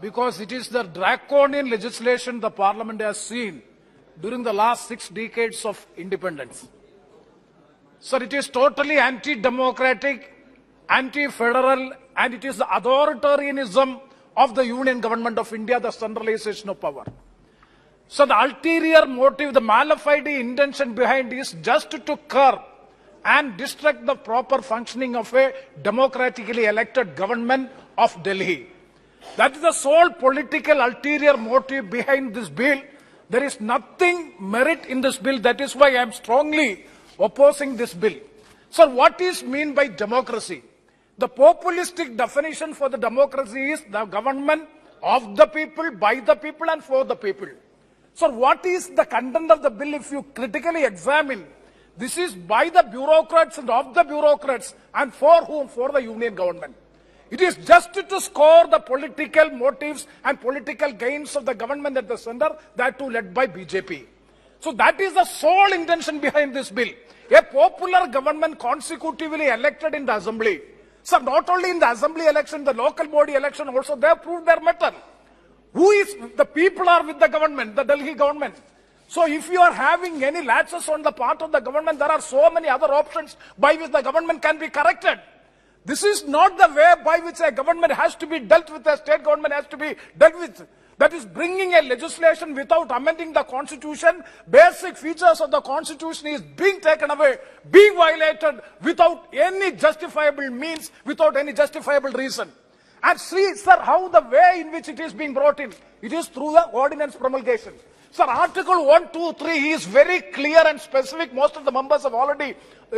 because it is the draconian legislation the Parliament has seen during the last 6 decades of independence. Sir, it is totally anti-democratic, anti-federal, and it is the authoritarianism of the Union Government of India, the centralization of power. So the ulterior motive, the mala-fide intention behind is just to curb and distract the proper functioning of a democratically elected government of Delhi. That is the sole political ulterior motive behind this bill. There is nothing merit in this bill. That is why I am strongly opposing this bill. So what is meant by democracy? The populistic definition for the democracy is the government of the people, by the people and for the people. So what is the content of the bill if you critically examine? This is by the bureaucrats and of the bureaucrats, and for whom? For the union government. It is just to score the political motives and political gains of the government at the center, that too led by BJP. So that is the sole intention behind this bill. A popular government consecutively elected in the assembly. So not only in the assembly election, the local body election also, they have proved their mettle. Who is, the people are with the government, the Delhi government. So if you are having any lapses on the part of the government, there are so many other options by which the government can be corrected. This is not the way by which a government has to be dealt with, a state government has to be dealt with. That is bringing a legislation without amending the constitution. Basic features of the constitution is being taken away, being violated without any justifiable means, without any justifiable reason. And see, sir, how the way in which it is being brought in, it is through the ordinance promulgation. Sir, Article 1, 2, 3 is very clear and specific. Most of the members have already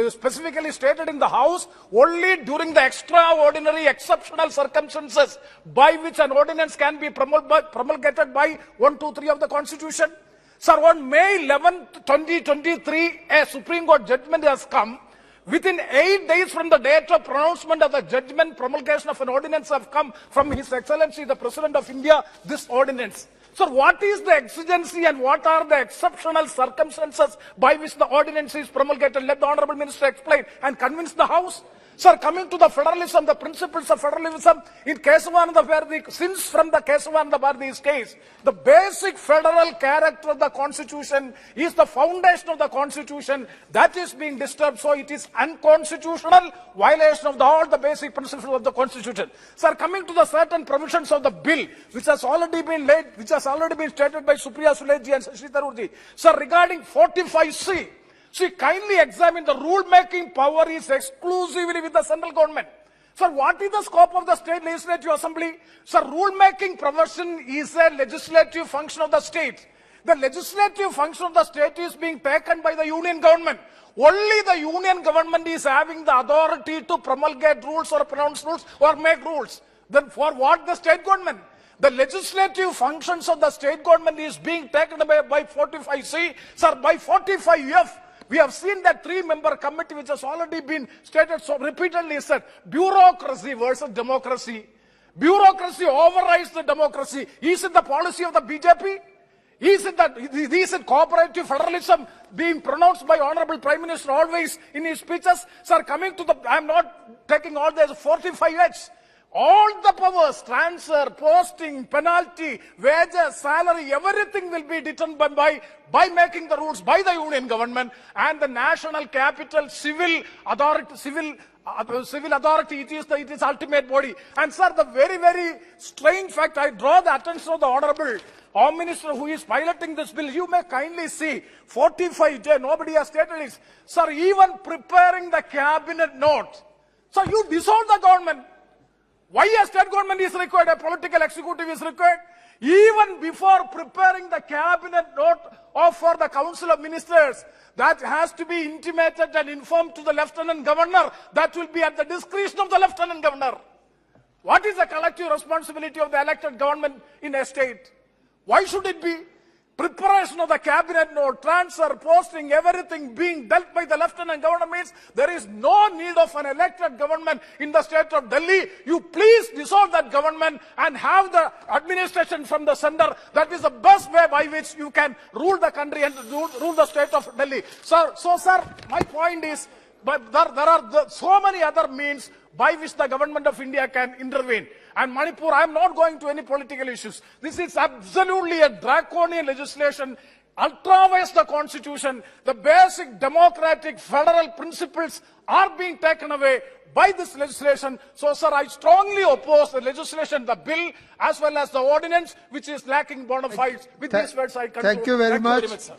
specifically stated in the House, only during the extraordinary, exceptional circumstances by which an ordinance can be promulgated by 1, 2, 3 of the Constitution. Sir, on May 11, 2023, a Supreme Court judgment has come. Within 8 days from the date of pronouncement of the judgment, promulgation of an ordinance have come from His Excellency, the President of India, this ordinance. So what is the exigency and what are the exceptional circumstances by which the ordinance is promulgated? Let the Honorable Minister explain and convince the House. Sir, coming to the federalism, the principles of federalism, in Kesavananda Bharati, since from the Kesavananda Bharati's case, the basic federal character of the Constitution is the foundation of the Constitution. That is being disturbed, so it is unconstitutional, violation of all the basic principles of the Constitution. Sir, coming to the certain provisions of the bill, which has already been stated by Supriya Suleji and Shashi Tharoorji. Sir, regarding 45C, see, kindly examine the rule-making power is exclusively with the central government. Sir, what is the scope of the State Legislative Assembly? Sir, rule-making provision is a legislative function of the state. The legislative function of the state is being taken by the union government. Only the union government is having the authority to promulgate rules or pronounce rules or make rules. Then for what the state government? The legislative functions of the state government is being taken away by 45C. Sir, by 45F, we have seen that 3-member committee which has already been stated so repeatedly said, bureaucracy versus democracy. Bureaucracy overrides the democracy. Is it the policy of the BJP? Is it cooperative federalism being pronounced by Honorable Prime Minister always in his speeches? Sir, coming to the, I am not taking all this 45H. All the powers, transfer, posting, penalty, wages, salary, everything will be determined by making the rules by the union government, and the national capital civil authority, it is ultimate body. And sir, the very, very strange fact, I draw the attention of the Honorable Home Minister who is piloting this bill. You may kindly see 45J, nobody has stated it. Sir, even preparing the cabinet note. So you dissolve the government. Why a state government is required, a political executive is required? Even before preparing the cabinet note or for the Council of Ministers, that has to be intimated and informed to the Lieutenant Governor. That will be at the discretion of the Lieutenant Governor. What is the collective responsibility of the elected government in a state? Why should it be? Preparation of the cabinet note, transfer, posting, everything being dealt by the Lieutenant Governor means there is no need of an elected government in the state of Delhi. You please dissolve that government and have the administration from the center. That is the best way by which you can rule the country and rule the state of Delhi. So, sir, my point is, but there are so many other means by which the government of India can intervene. And Manipur, I am not going to any political issues. This is absolutely a draconian legislation, ultraviolates the constitution. The basic democratic federal principles are being taken away by this legislation. So, sir, I strongly oppose the legislation, the bill, as well as the ordinance, which is lacking bona fides. With these words, I conclude. Thank you very much. Sir.